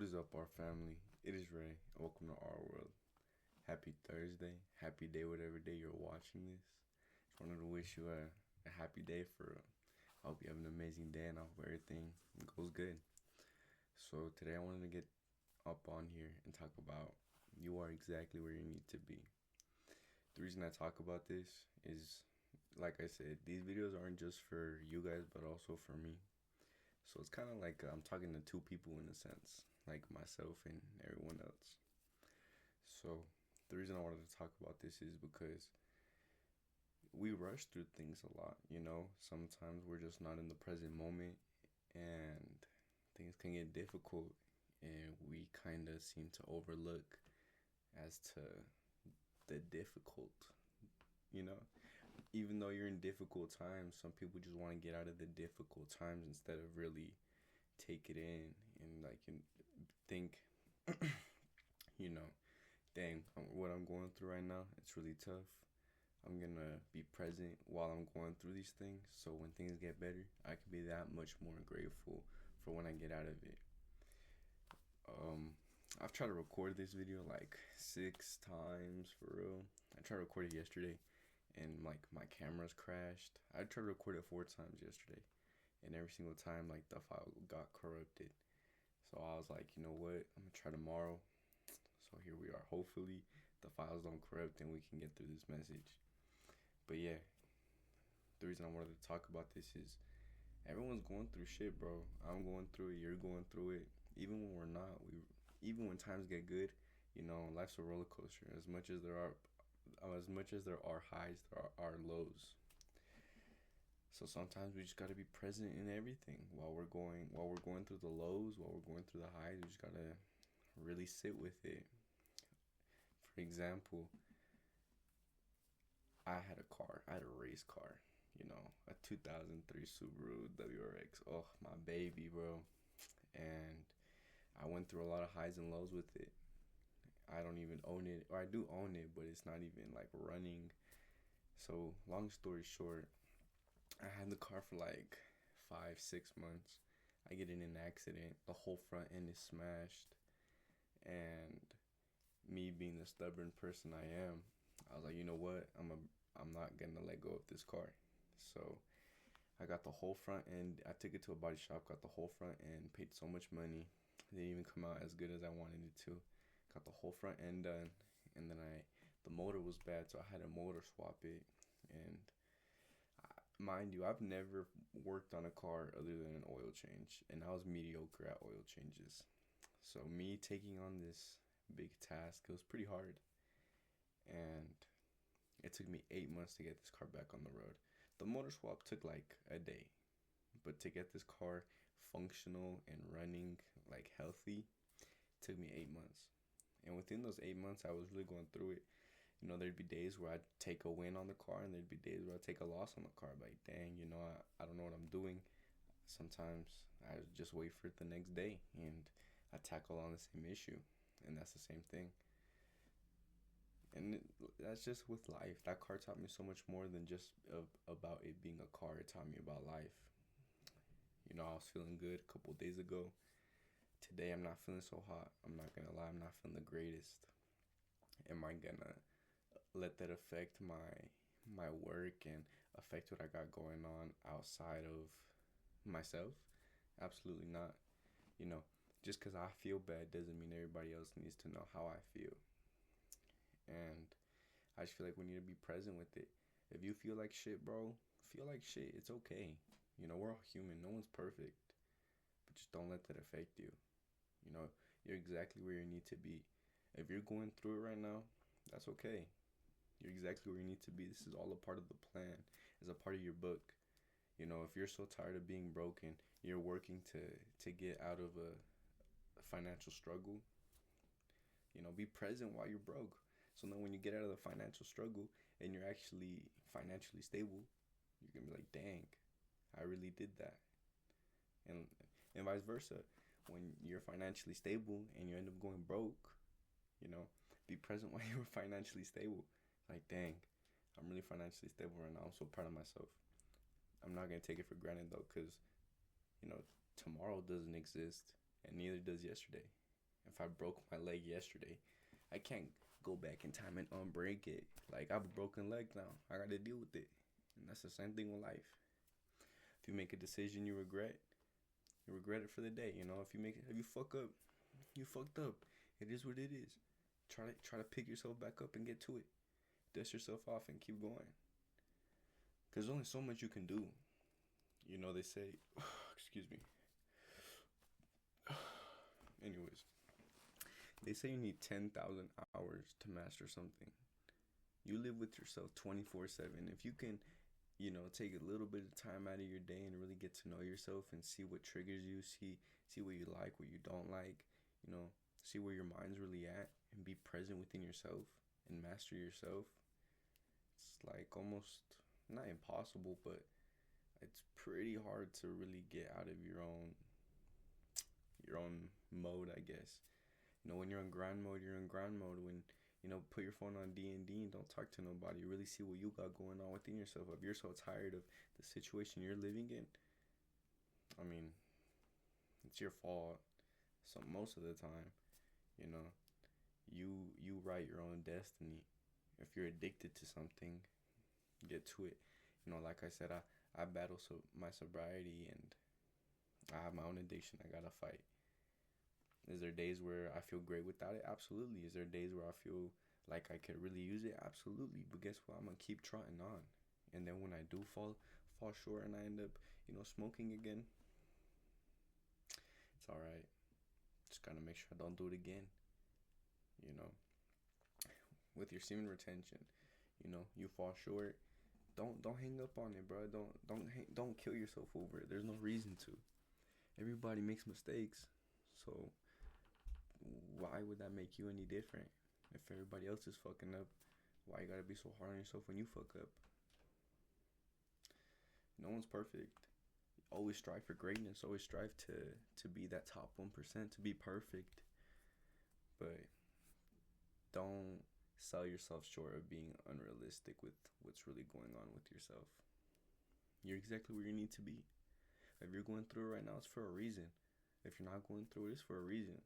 What is up, our family? It is Ray. Welcome to our world. Happy Thursday. Happy day, whatever day you're watching this. Just wanted to wish you a happy day for real. I hope you have an amazing day and I hope everything goes good. So, today I wanted to get up on here and talk about you are exactly where you need to be. The reason I talk about this is, like I said, these videos aren't just for you guys, but also for me. So it's kind of like I'm talking to two people in a sense, like myself and everyone else. So the reason I wanted to talk about this is because we rush through things a lot, you know? Sometimes we're just not in the present moment and things can get difficult and we kind of seem to overlook as to the difficult, you know? Even though you're in difficult times, some people just want to get out of the difficult times instead of really take it in and think, you know, dang, what I'm going through right now, it's really tough. I'm gonna be present while I'm going through these things, so when things get better, I can be that much more grateful for when I get out of it. I've tried to record this video like 6 times for real. I tried to record it yesterday and like my camera's crashed. I tried to record it 4 times yesterday, and every single time like the file got corrupted. So I was like, you know what, I'm gonna try tomorrow. So here we are. Hopefully the files don't corrupt and we can get through this message. But yeah, the reason I wanted to talk about this is everyone's going through shit, bro. I'm going through it, you're going through it. Even when we're not, even when times get good, you know, life's a roller coaster. As much as there are highs, there are lows. So sometimes we just gotta be present in everything while we're going through the lows, while we're going through the highs. We just gotta really sit with it. For example, I had a race car, you know, a 2003 Subaru WRX. Oh, my baby, bro. And I went through a lot of highs and lows with it. I don't even own it, or I do own it, but it's not even like running. So long story short, I had the car for like 5-6 months. I get in an accident, the whole front end is smashed, and me being the stubborn person I am, I was like, you know what, I'm not gonna let go of this car. So I got the whole front end. I took it to a body shop, got the whole front end, paid so much money. It didn't even come out as good as I wanted it to. Got the whole front end done, and then the motor was bad, so I had to motor swap it. And mind you, I've never worked on a car other than an oil change, and I was mediocre at oil changes. So me taking on this big task, it was pretty hard, and it took me 8 months to get this car back on the road. The motor swap took like a day, but to get this car functional and running like healthy took me 8 months. And within those 8 months, I was really going through it. You know, there'd be days where I'd take a win on the car, and there'd be days where I'd take a loss on the car. Like, dang, you know, I don't know what I'm doing. Sometimes I just wait for it the next day, and I tackle on the same issue, and that's the same thing. And that's just with life. That car taught me so much more than just about it being a car. It taught me about life. You know, I was feeling good a couple days ago. Today I'm not feeling so hot. I'm not gonna lie, I'm not feeling the greatest. Am I gonna let that affect my work and affect what I got going on outside of myself? Absolutely not. You know, just because I feel bad doesn't mean everybody else needs to know how I feel. And I just feel like we need to be present with it. If you feel like shit, bro, feel like shit. It's okay. You know, we're all human. No one's perfect. But just don't let that affect you. You know, you're exactly where you need to be. If you're going through it right now, that's okay. You're exactly where you need to be. This is all a part of the plan. It's a part of your book. You know, if you're so tired of being broken, you're working to get out of a financial struggle. You know, be present while you're broke. So then when you get out of the financial struggle and you're actually financially stable, you're going to be like, dang, I really did that. And vice versa. When you're financially stable and you end up going broke, you know, be present while you're financially stable. Like, dang, I'm really financially stable right now. I'm so proud of myself. I'm not going to take it for granted, though, because, you know, tomorrow doesn't exist, and neither does yesterday. If I broke my leg yesterday, I can't go back in time and unbreak it. Like, I have a broken leg now. I gotta deal with it. And that's the same thing with life. If you make a decision you regret it for the day. You know, if you fuck up, you fucked up. It is what it is. Try to pick yourself back up and get to it. Dust yourself off and keep going. Cause there's only so much you can do. You know, they say, excuse me. Anyways, they say you need 10,000 hours to master something. You live with yourself 24/7. If you can, you know, take a little bit of time out of your day and really get to know yourself and see what triggers you, see what you like, what you don't like, you know, see where your mind's really at and be present within yourself and master yourself. It's like almost not impossible, but it's pretty hard to really get out of your own mode, I guess. You know, when you're in grind mode, you're in grind mode. When, you know, put your phone on D&D and don't talk to nobody. Really see what you got going on within yourself. If you're so tired of the situation you're living in, I mean, it's your fault. So most of the time, you know, you write your own destiny. If you're addicted to something, get to it. You know, like I said, I battle my sobriety, and I have my own addiction I gotta fight. Is there days where I feel great without it? Absolutely. Is there days where I feel like I could really use it? Absolutely. But guess what? I'm gonna keep trotting on. And then when I do fall short and I end up, you know, smoking again, it's alright. Just gotta make sure I don't do it again. You know, with your semen retention, you know, you fall short. Don't hang up on it, bro. Don't kill yourself over it. There's no reason to. Everybody makes mistakes, so why would that make you any different? If everybody else is fucking up, why you gotta be so hard on yourself when you fuck up? No one's perfect. Always strive for greatness. Always strive to be that top 1%, to be perfect. But don't sell yourself short of being unrealistic with what's really going on with yourself. You're exactly where you need to be. If you're going through it right now, it's for a reason. If you're not going through it, it's for a reason.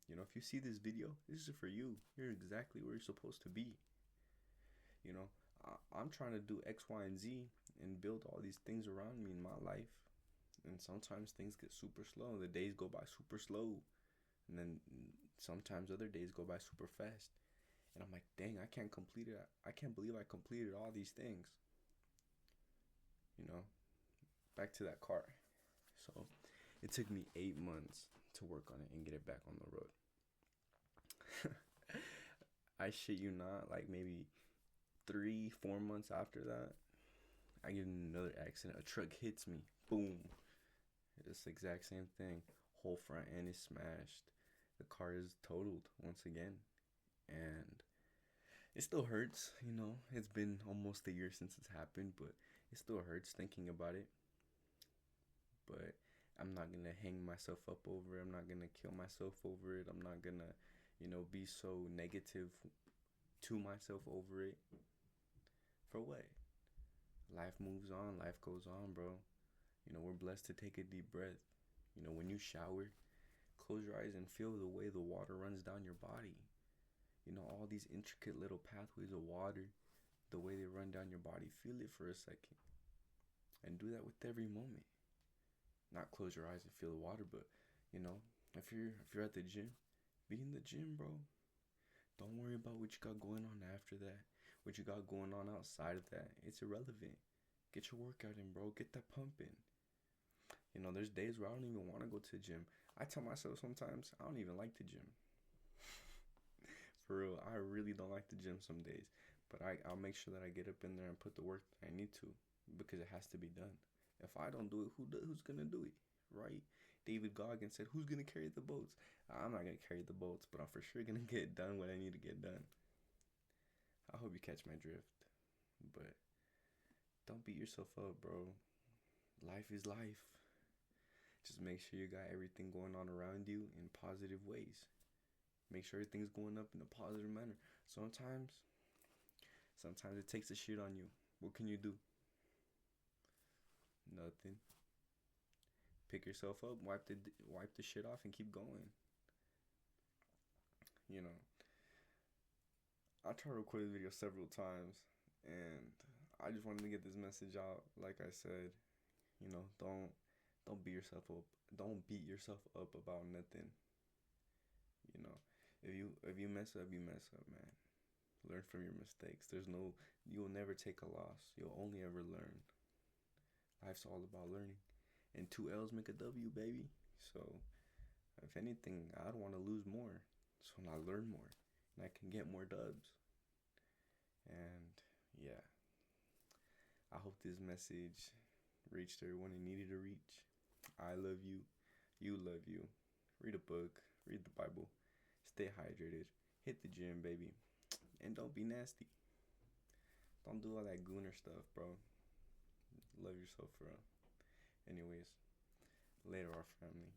You know, if you see this video, this is for you. You're exactly where you're supposed to be. You know, I'm trying to do X, Y, and Z and build all these things around me in my life. And sometimes things get super slow. The days go by super slow. And then sometimes other days go by super fast. And I'm like, dang, I can't complete it. I can't believe I completed all these things. You know, back to that car. So it took me 8 months to work on it and get it back on the road. I shit you not, like maybe 3-4 months after that, I get in another accident. A truck hits me. Boom. It's the exact same thing. Whole front end is smashed. The car is totaled once again. And it still hurts, you know. It's been almost a year since it's happened, but it still hurts thinking about it. But I'm not going to hang myself up over it. I'm not going to kill myself over it. I'm not going to, you know, be so negative to myself over it. For what? Life moves on. Life goes on, bro. You know, we're blessed to take a deep breath. You know, when you shower, close your eyes and feel the way the water runs down your body. You know, all these intricate little pathways of water, the way they run down your body. Feel it for a second. And do that with every moment. Not close your eyes and feel the water, but, you know, if you're at the gym, be in the gym, bro. Don't worry about what you got going on after that. What you got going on outside of that. It's irrelevant. Get your workout in, bro. Get that pumping. You know, there's days where I don't even want to go to the gym. I tell myself sometimes I don't even like the gym. For real, I really don't like the gym some days. But I'll make sure that I get up in there and put the work that I need to, because it has to be done. If I don't do it, who's going to do it, right? David Goggins said, who's going to carry the boats? I'm not going to carry the boats, but I'm for sure going to get done what I need to get done. I hope you catch my drift. But don't beat yourself up, bro. Life is life. Just make sure you got everything going on around you in positive ways. Make sure everything's going up in a positive manner. Sometimes it takes a shit on you. What can you do? Nothing. Pick yourself up, wipe the shit off, and keep going. You know, I tried to record this video several times, and I just wanted to get this message out. Like I said, don't beat yourself up. Don't beat yourself up about nothing. You know, if you mess up, you mess up, man. Learn from your mistakes. You'll never take a loss. You'll only ever learn. Life's all about learning, and two L's make a W, baby. So, if anything, I'd want to lose more, so I learn more, and I can get more dubs. And yeah, I hope this message reached everyone it needed to reach. I love you. You love you. Read a book. Read the Bible. Stay hydrated. Hit the gym, baby. And don't be nasty. Don't do all that gooner stuff, bro. Love yourself, bro. Anyways, later, our family.